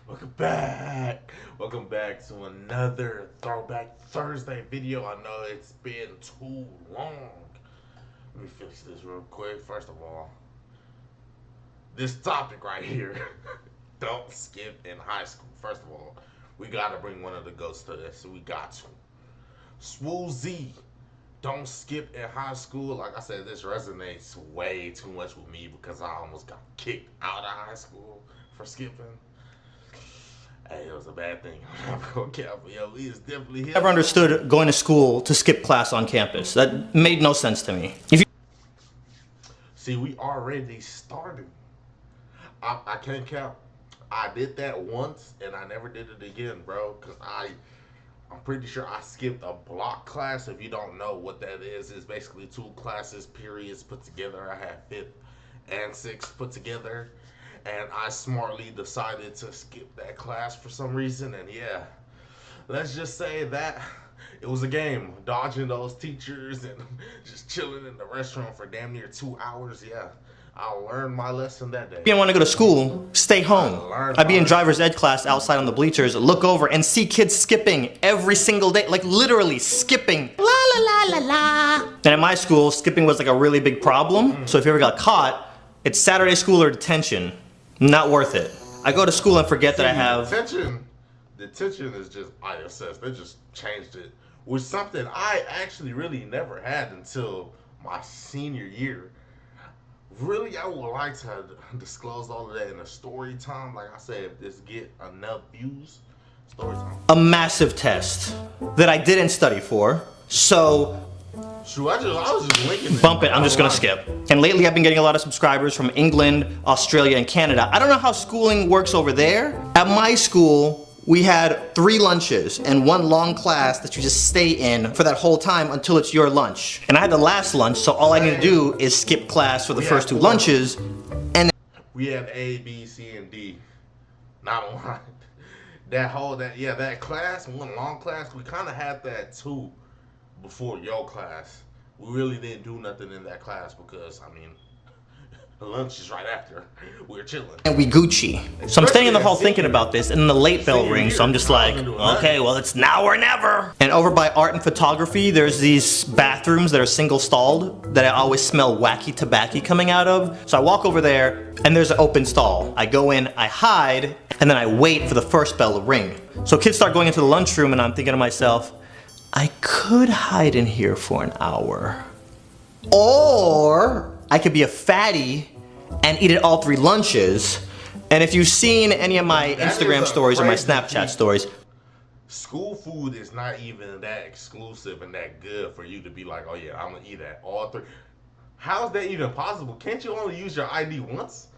Welcome back. Welcome back to another Throwback Thursday video. I know it's been too long. Let me fix this real quick. First of all, this topic right here. Don't skip in high school. First of all, we gotta bring one of the goats to this. We got to. sWooZie. Don't skip in high school. Like I said, this resonates way too much with me because I almost got kicked out of high school for skipping. Hey, it was a bad thing. I'm not gonna cap, but yo, it's definitely him. Never understood going to school to skip class on campus. That made no sense to me. See, we already started. I can't cap. I did that once and I never did it again, bro. Cause I'm pretty sure I skipped a block class. If you don't know what that is, it's basically 2 classes, periods put together. I had 5th and 6th put together. And I smartly decided to skip that class for some reason. And yeah, let's just say that it was a game. Dodging those teachers and just chilling in the restaurant for damn near 2 hours. Yeah, I learned my lesson that day. If you didn't want to go to school, stay home. I'd be in driver's ed class outside on the bleachers, look over and see kids skipping every single day. Like literally skipping. La la la la la. And at my school, skipping was like a really big problem. So if you ever got caught, it's Saturday school or detention. Not worth it. I go to school and forget that I have... Detention is just ISS. They just changed it. Which something I actually really never had until my senior year. Really, I would like to disclose all of that in a story time. Like I said, if this get enough views, story time. A massive test that I didn't study for. So... Shoot, I was just linking bump it, I'm just gonna skip. And lately I've been getting a lot of subscribers from England, Australia, and Canada. I don't know how schooling works over there. At my school, we had 3 lunches and 1 long class that you just stay in for that whole time until it's your lunch. And I had the last lunch, so all I need to do is skip class for the first 2 lunches. And we had A, B, C, and D. Not one. That class, 1 long class, we kind of had that too. Before your class, we really didn't do nothing in that class because, I mean, lunch is right after. We were chilling. And we Gucci. So I'm standing in the hall thinking about this, and then the late bell rings, so I'm just like, okay, well, it's now or never. And over by art and photography, there's these bathrooms that are single stalled that I always smell wacky tobacco coming out of. So I walk over there, and there's an open stall. I go in, I hide, and then I wait for the first bell to ring. So kids start going into the lunchroom, and I'm thinking to myself, I could hide in here for an hour. Or I could be a fatty and eat at all 3 lunches. And if you've seen any of my Instagram stories or my Snapchat stories, school food is not even that exclusive and that good for you to be like, oh yeah, I'm gonna eat at all 3. How is that even possible? Can't you only use your ID once?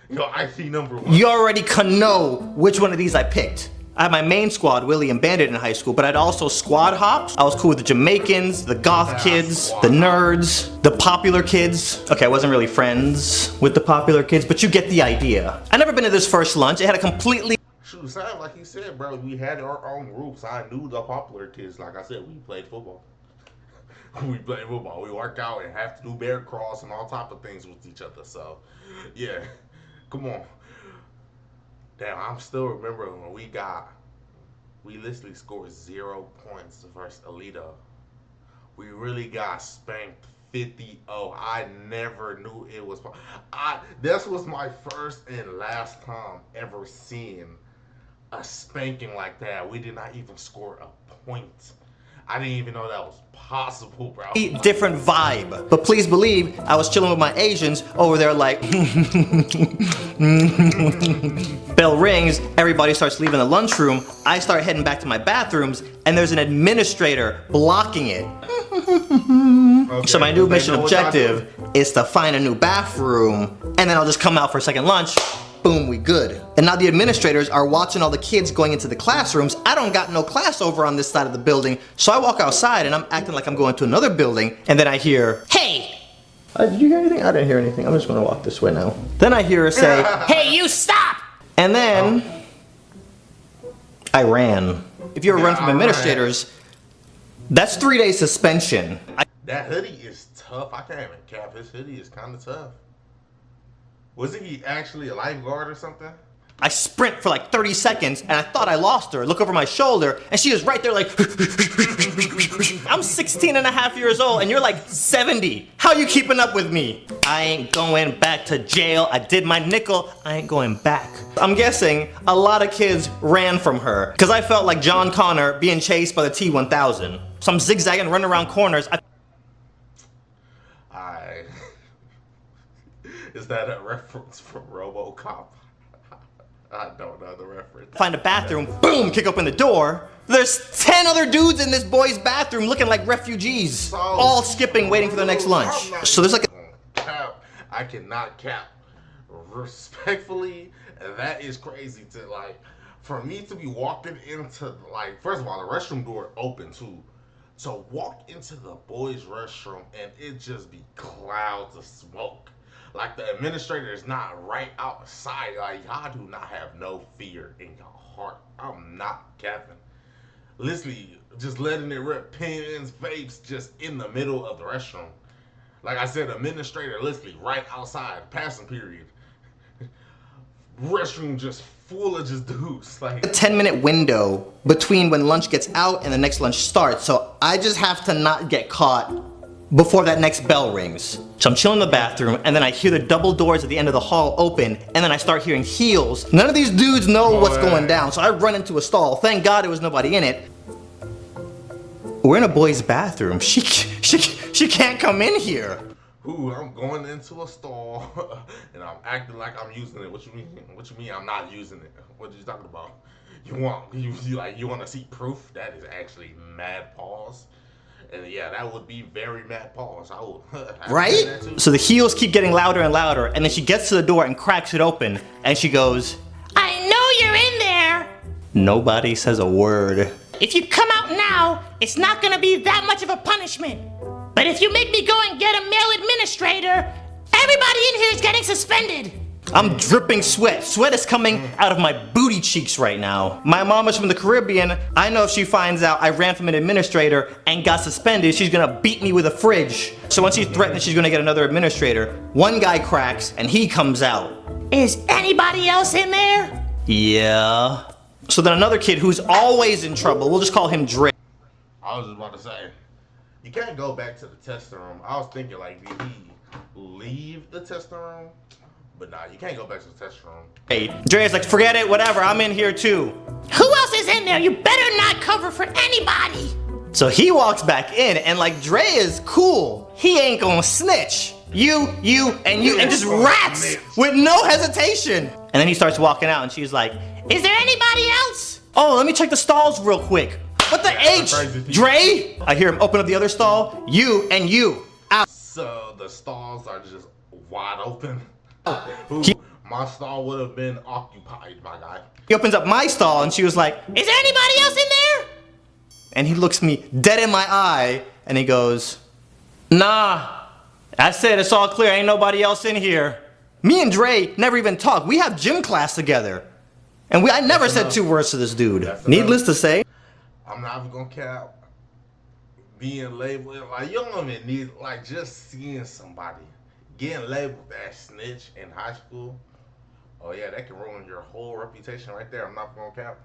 Your ID number once? You already can know which one of these I picked. I had my main squad, Willie and Bandit, in high school, but I'd also squad hops. I was cool with the Jamaicans, the goth kids, the nerds, the popular kids. Okay, I wasn't really friends with the popular kids, but you get the idea. I never been to this first lunch. It had a completely... Shoot, sound like you said, bro, we had our own groups. I knew the popular kids. Like I said, we played football. We played football. We worked out and have to do bear crawls and all type of things with each other. So, yeah, come on. Damn, I'm still remembering when we literally scored 0 points versus Alito. We really got spanked 50-0. I never knew it was. This was my first and last time ever seeing a spanking like that. We did not even score a point. I didn't even know that was possible, bro. Different vibe. But please believe, I was chilling with my Asians over there like... Bell rings, everybody starts leaving the lunchroom. I start heading back to my bathrooms, and there's an administrator blocking it. Okay, so my new mission objective is to find a new bathroom, and then I'll just come out for second lunch. Boom, we good. And now the administrators are watching all the kids going into the classrooms. I don't got no class over on this side of the building, so I walk outside and I'm acting like I'm going to another building, and then I hear, hey! Did you hear anything? I didn't hear anything. I'm just gonna walk this way now. Then I hear her say, hey, you stop! And then, I ran. If you ever run from administrators, that's 3-day suspension. That hoodie is tough. I can't even cap. His hoodie is kind of tough. Wasn't he actually a lifeguard or something? I sprint for like 30 seconds and I thought I lost her. Look over my shoulder and she is right there like, I'm 16 and a half years old and you're like 70. How you keeping up with me? I ain't going back to jail. I did my nickel. I ain't going back. I'm guessing a lot of kids ran from her because I felt like John Connor being chased by the T-1000. So I'm zigzagging, running around corners. Is that a reference from RoboCop? I don't know the reference. Find a bathroom, boom, kick open the door. There's 10 other dudes in this boy's bathroom looking like refugees, all skipping, waiting for their next lunch. So there's like cap. I cannot cap. Respectfully, that is crazy to like, for me to be walking into like, first of all, the restroom door open too. So walk into the boys' restroom and it just be clouds of smoke. Like the administrator is not right outside. Like y'all do not have no fear in your heart. I'm not capping. Literally, just letting it rip, pens, vapes, just in the middle of the restroom. Like I said, administrator literally right outside, passing period. Restroom just full of just dudes. Like a 10-minute window between when lunch gets out and the next lunch starts. So I just have to not get caught before that next bell rings. So I'm chilling in the bathroom and then I hear the double doors at the end of the hall open and then I start hearing heels. None of these dudes know what's going down, so I run into a stall. Thank God there was nobody in it. We're in a boy's bathroom. She can't come in here. Ooh, I'm going into a stall and I'm acting like I'm using it. What you mean? What you mean I'm not using it? What are you talking about? You want to see proof? That is actually mad pause. And yeah, that would be very mad pause. I would. Right? So the heels keep getting louder and louder, and then she gets to the door and cracks it open, and she goes, I know you're in there. Nobody says a word. If you come out now, it's not gonna be that much of a punishment. But if you make me go and get a male administrator, everybody in here is getting suspended. I'm dripping sweat. Sweat is coming out of my booty cheeks right now. My mom is from the Caribbean. I know if she finds out I ran from an administrator and got suspended, she's gonna beat me with a fridge. So once she threatens she's gonna get another administrator, one guy cracks and he comes out. Is anybody else in there? Yeah. So then another kid who's always in trouble, we'll just call him Dre. I was just about to say, you can't go back to the testing room. I was thinking like, did he leave the testing room? But nah, you can't go back to the test room. Hey, Dre's like, forget it, whatever, I'm in here too. Who else is in there? You better not cover for anybody. So he walks back in and like Dre is cool. He ain't gonna snitch. You, and just raps with no hesitation. And then he starts walking out and she's like, is there anybody else? Oh, let me check the stalls real quick. What the H? Dre? I hear him open up the other stall. You and you. Out. So the stalls are just wide open. Ooh, my stall would have been occupied, my guy. He opens up my stall and she was like, is there anybody else in there? And he looks me dead in my eye and he goes, nah, I said it's all clear, ain't nobody else in here. Me and Dre never even talked. We have gym class together. And I never said 2 words to this dude. Needless to say, I'm not even gonna cap. Being labeled, like you don't even need, like just seeing somebody getting labeled as snitch in high school. Oh yeah, that can ruin your whole reputation right there. I'm not gonna cap.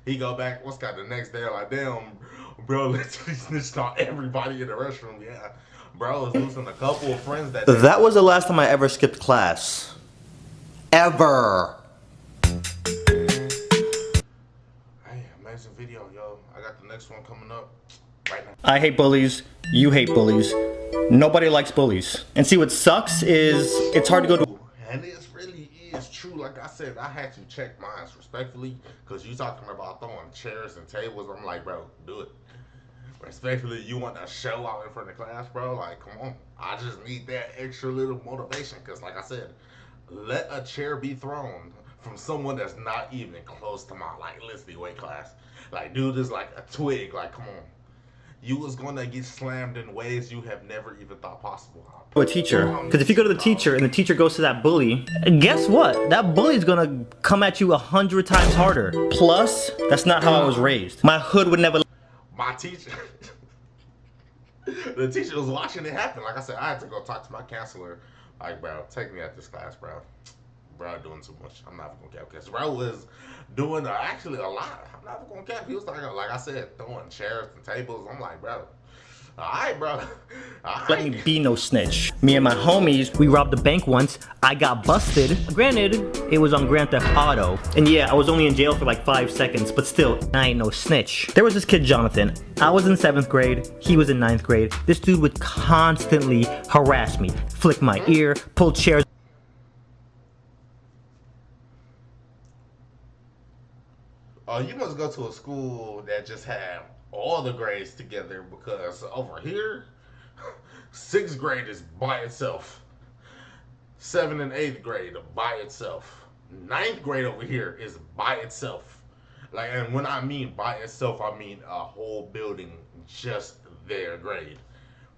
He go back, what's got the next day, like damn, bro, literally snitched on everybody in the restroom. Yeah, bro was losing a couple of friends that day. That was the last time I ever skipped class. Ever. Hey, amazing video, yo. I got the next one coming up right now. I hate bullies. You hate bullies. Nobody likes bullies. And see, what sucks is it's hard to go to. And it really is true. Like I said, I had to check mine respectfully because you talking about throwing chairs and tables. I'm like, bro, do it. Respectfully, you want to show out in front of class, bro? Like, come on. I just need that extra little motivation because, like I said, let a chair be thrown from someone that's not even close to my, like, literally weight class. Like, dude is like a twig. Like, come on. You was going to get slammed in ways you have never even thought possible. A teacher, because if you go to the teacher and the teacher goes to that bully, guess what? That bully's gonna come at you 100 times harder. Plus, that's not how I was raised. My hood would never. My teacher, the teacher was watching it happen. Like I said, I had to go talk to my counselor. Like, bro, take me at this class, bro. bro doing too much. I'm not gonna cap because bro was doing actually a lot. I'm not gonna cap. He was like I said, throwing chairs and tables. I'm like, bro. Alright, bro. Let me be no snitch. Me and my homies, we robbed a bank once. I got busted. Granted, it was on Grand Theft Auto. And yeah, I was only in jail for like 5 seconds, but still, I ain't no snitch. There was this kid, Jonathan. I was in 7th grade. He was in 9th grade. This dude would constantly harass me, flick my ear, pull chairs. Oh, you must go to a school that just had all the grades together because over here, 6th grade is by itself. 7th and 8th grade by itself. 9th grade over here is by itself. Like, and when I mean by itself, I mean a whole building just their grade,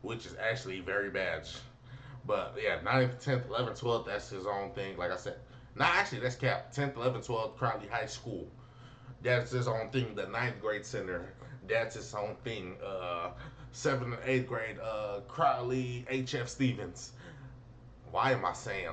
which is actually very bad. But yeah, 9th, 10th, 11th, 12th, that's his own thing. Like I said, actually, that's cap. 10th, 11th, 12th, Crowley High School. That's his own thing. The 9th grade center, that's his own thing. 7th and 8th grade, Crowley, H.F. Stevens. Why am I saying?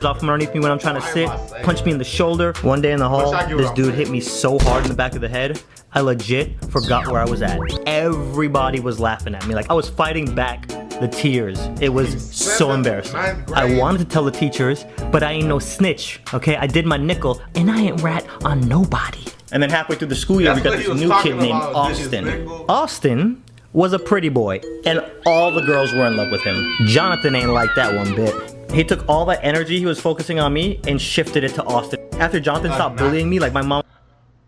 Off from underneath me when I'm trying to sit, punch me in the shoulder. One day in the hall, this dude hit me so hard in the back of the head, I legit forgot where I was at. Everybody was laughing at me, like I was fighting back the tears. It was so embarrassing. I wanted to tell the teachers, but I ain't no snitch, okay? I did my nickel, and I ain't rat on nobody. And then halfway through the school year, we got this new kid named Austin. Austin was a pretty boy, and all the girls were in love with him. Jonathan ain't like that one bit. He took all that energy he was focusing on me and shifted it to Austin. After Jonathan stopped bullying me, like my mom.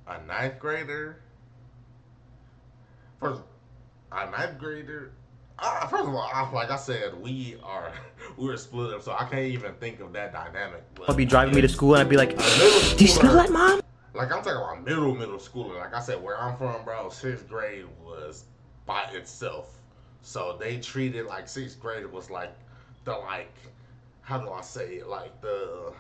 A 9th grader? First, a 9th grader? First of all, like I said, we were split up, so I can't even think of that dynamic. I'll be driving me to school and I'd be like, do you smell that, Mom? Like, I'm talking about middle school. Like I said, where I'm from, bro, 6th grade was by itself. So they treated like 6th grade was like the how do I say it? Like the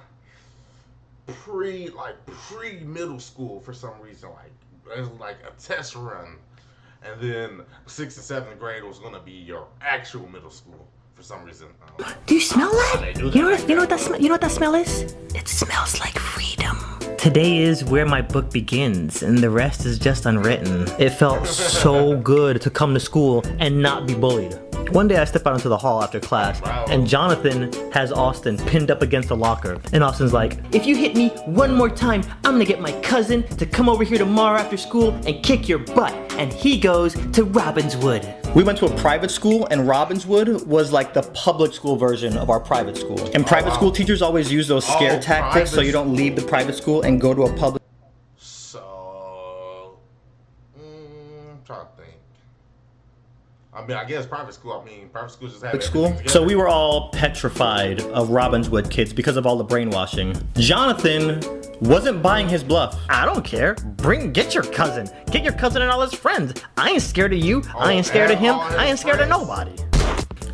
pre-middle school for some reason. Like it was like a test run. And then 6th and 7th grade was gonna be your actual middle school for some reason. Do you smell that? You know what that smell is? It smells like freedom. Today is where my book begins, and the rest is just unwritten. It felt so good to come to school and not be bullied. One day I step out into the hall after class, and Jonathan has Austin pinned up against the locker. And Austin's like, if you hit me one more time, I'm gonna get my cousin to come over here tomorrow after school and kick your butt. And he goes to Robbinswood. We went to a private school, and Robbinswood was like the public school version of our private school. And private school teachers always use those scare tactics so you don't leave the private school and go to a public. So, I'm trying to think. I mean, I guess private school just had school. So we were all petrified of Robbinswood kids because of all the brainwashing. Jonathan wasn't buying his bluff. I don't care. Get your cousin. Get your cousin and all his friends. I ain't scared of you. I ain't scared of him. I ain't scared of nobody.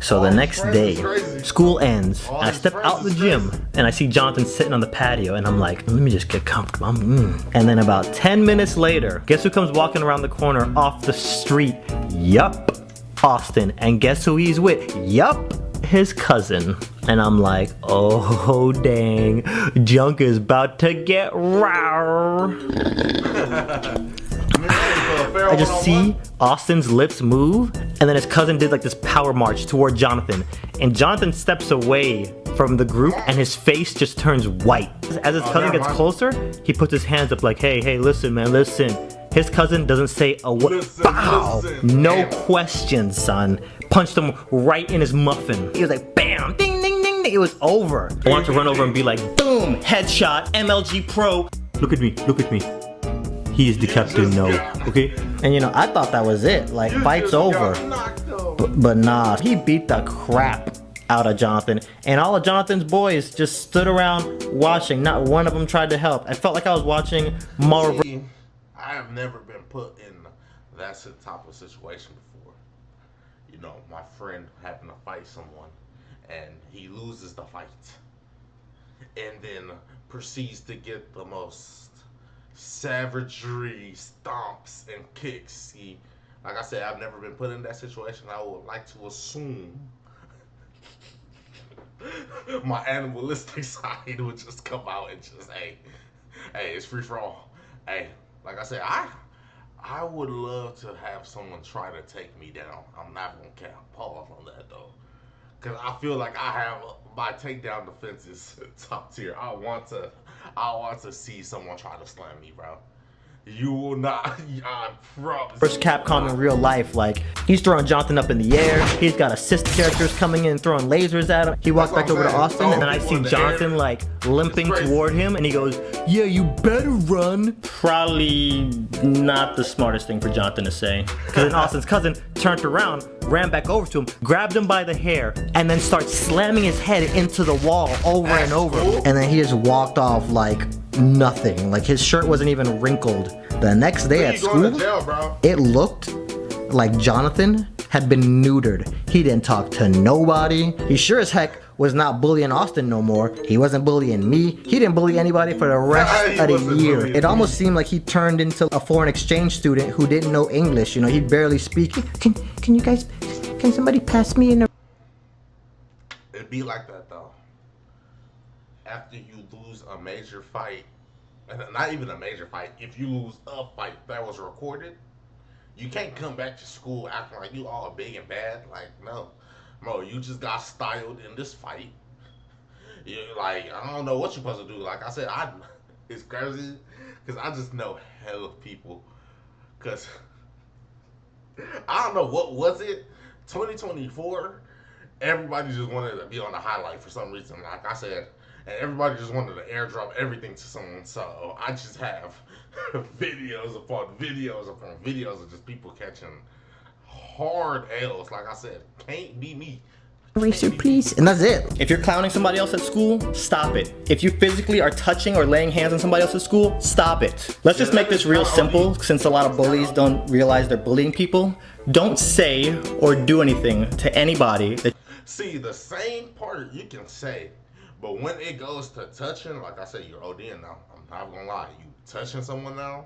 So the next day, school ends, and I step out the gym, and I see Jonathan sitting on the patio, and I'm like, let me just get comfortable. And then about 10 minutes later, guess who comes walking around the corner off the street? Yup, Austin. And guess who he's with? Yup, his cousin. And I'm like, oh dang, junk is about to get raw. I just see Austin's lips move, and then his cousin did like this power march toward Jonathan. And Jonathan steps away from the group, and his face just turns white. As his cousin gets closer, he puts his hands up like, hey, listen, man, listen. His cousin doesn't say a word. Bow! No questions, son. Punched him right in his muffin. He was like, bam, ding, ding, ding, ding. It was over. I wanted to run over and be like, boom, headshot, MLG Pro. Look at me, look at me. He is the captain, no, okay? And you know, I thought that was it, like fight's over. But nah, he beat the crap out of Jonathan. And all of Jonathan's boys just stood around watching. Not one of them tried to help. I felt like I was watching Marvel. I have never been put in that type of situation before. You know, my friend happened to fight someone, and he loses the fight. And then proceeds to get the most savagery, stomps, and kicks. Like I said, I've never been put in that situation. I would like to assume my animalistic side would just come out and just, hey, it's free for all. Hey, like I said, I would love to have someone try to take me down. I'm not gonna pause on that though, because I feel like I have my takedown defenses top tier. I want to see someone try to slam me, bro. You will not. I promise. First Capcom in real life, like he's throwing Jonathan up in the air. He's got assist characters coming in throwing lasers at him. He walks back over to Austin, and then I see Jonathan like limping toward him, and he goes, "Yeah, you better run." Probably not the smartest thing for Jonathan to say, because then Austin's cousin turned around, ran back over to him, grabbed him by the hair, and then starts slamming his head into the wall over and over. And then he just walked off like nothing. Like his shirt wasn't even wrinkled. The next day at school, it looked like Jonathan had been neutered. He didn't talk to nobody. He sure as heck was not bullying Austin no more. He wasn't bullying me. He didn't bully anybody for the rest of the year. It almost seemed like he turned into a foreign exchange student who didn't know English. You know, he'd barely speak. Can you guys, can somebody pass me in a... It'd be like that though. After you lose a major fight, and not even a major fight, if you lose a fight that was recorded, you can't come back to school acting like you all big and bad. Like, no. Bro, you just got styled in this fight. You're like, I don't know what you're supposed to do. Like I said, it's crazy because I just know hell of people. Because I don't know, what was it? 2024? Everybody just wanted to be on the highlight for some reason. Like I said, and everybody just wanted to airdrop everything to someone. So I just have videos upon videos upon videos of just people catching hard L's. Like I said, can't be me. Eraser, please. And that's it. If you're clowning somebody else at school, stop it. If you physically are touching or laying hands on somebody else at school, stop it. Let's just make this real simple, since a lot of bullies don't realize they're bullying people. Don't say or do anything to anybody that... See, the same part you can say, but when it goes to touching, like I said, you're ODing now. I'm not gonna lie. You touching someone now?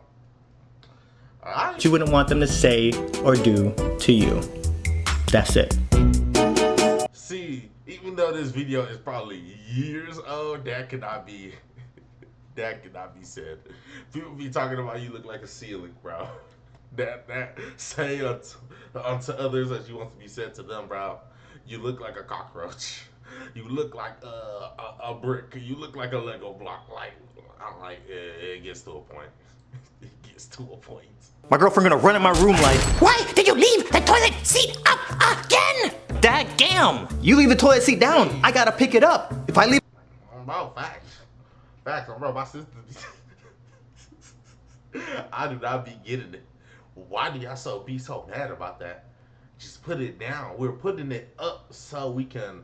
You wouldn't want them to say or do to you. That's it. See, even though this video is probably years old, that cannot be said. People be talking about you look like a ceiling, bro. That say unto others as you want to be said to them, bro. You look like a cockroach. You look like a brick. You look like a Lego block. Like, I'm like, it gets to a point. It gets to a point. My girlfriend gonna run in my room like, why did you leave the toilet seat up again? Daggam! You leave the toilet seat down. I gotta pick it up. If I leave... Bro, facts. Facts, bro, my sister... I do not be getting it. Why do y'all be so mad about that? Just put it down. We're putting it up so we can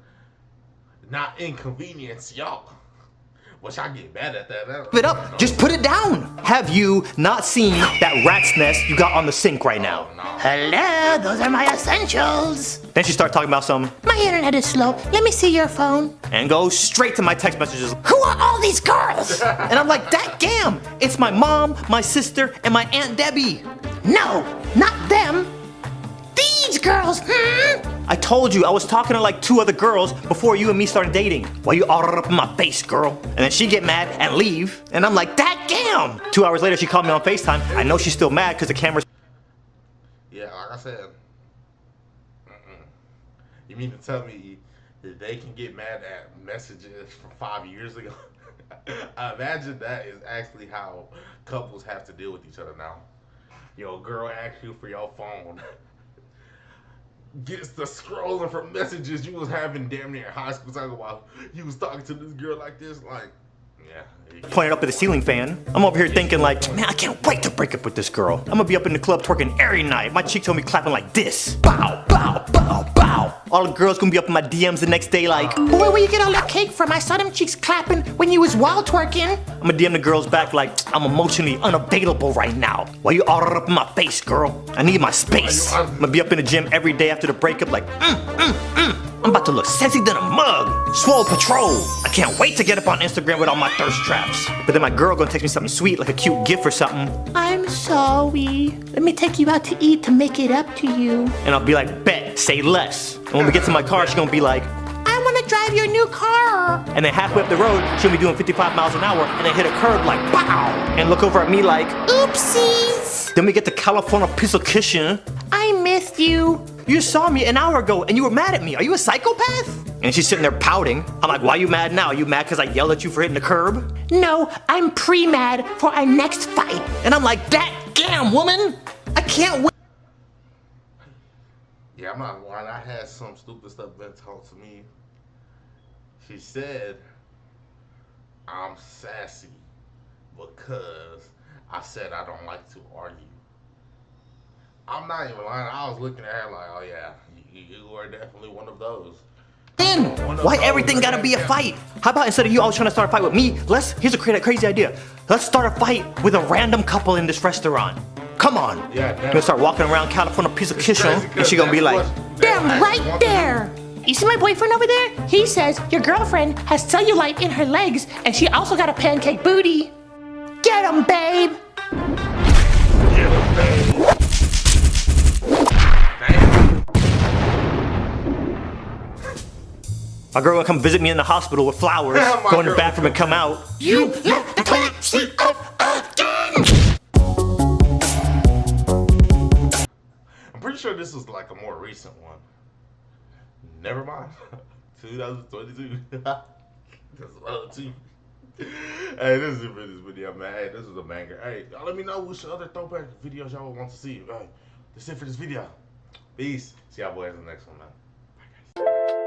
not inconvenience y'all. Which I get mad at that. It up. Just put it down. Have you not seen that rat's nest you got on the sink right now? No. Hello, those are my essentials. Then she starts talking about some, my internet is slow. Let me see your phone. and goes straight to my text messages. Who are all these girls? And I'm like, daggam, it's my mom, my sister, and my Aunt Debbie. No, not them. These girls, I told you I was talking to like 2 other girls before you and me started dating. Why you all up in my face, girl? And then she get mad and leave. And I'm like, daggam! 2 hours later, she called me on FaceTime. I know she's still mad because the camera's... Yeah, like I said, you mean to tell me that they can get mad at messages from 5 years ago? I imagine that is actually how couples have to deal with each other now. Yo, girl asks you for your phone. Gets the scrolling from messages you was having damn near in high school, talking about you was talking to this girl like this, like, yeah. Pointed up at the ceiling fan. I'm over here thinking like, man, I can't wait to break up with this girl. I'm gonna be up in the club twerking every night. My cheeks gonna be clapping like this. Bow, bow, bow, bow. All the girls gonna be up in my DMs the next day like, boy, where you get all that cake from? I saw them cheeks clapping when you was wild twerking. I'm gonna DM the girls back like, I'm emotionally unavailable right now. Why you all up in my face, girl? I need my space. I'm gonna be up in the gym every day after the breakup like, I'm about to look sexy than a mug. Swole Patrol. I can't wait to get up on Instagram with all my thirst traps. But then my girl gonna text me something sweet, like a cute gift or something. I'm sorry. Let me take you out to eat to make it up to you. And I'll be like, bet, say less. And when we get to my car, she's gonna be like, I wanna drive your new car. And then halfway up the road, she'll be doing 55 miles an hour and then hit a curb like, pow! And look over at me like, Oopsies. then we get the California piece of kitchen. I missed you. You saw me an hour ago and you were mad at me. Are you a psychopath? And she's sitting there pouting. I'm like, why are you mad now? Are you mad because I yelled at you for hitting the curb? No, I'm pre-mad for our next fight. And I'm like, that damn woman, I can't win. Yeah, I'm not lying. I had some stupid stuff been told to me. She said I'm sassy because I said I don't like to argue. I'm not even lying. I was looking at her like, oh yeah, you are definitely one of those. Why everything gotta be a fight? How about instead of you always trying to start a fight with me, here's a crazy idea. Let's start a fight with a random couple in this restaurant. Come on. Yeah, you're gonna start walking around California piece of kitchen and she gonna be like, damn right there. You see my boyfriend over there? He says your girlfriend has cellulite in her legs and she also got a pancake booty. Get him, babe. Get him, babe. my girl gonna come visit me in the hospital with flowers, go in the bathroom and come out. You left the toilet seat up again! I'm pretty sure this is like a more recent one. Never mind. 2022. Hey, this is it for this video, man. Hey, this is a banger. Hey, y'all let me know which other throwback videos y'all want to see. Hey, that's it for this video. Peace. See y'all boys in the next one, man. Bye, guys.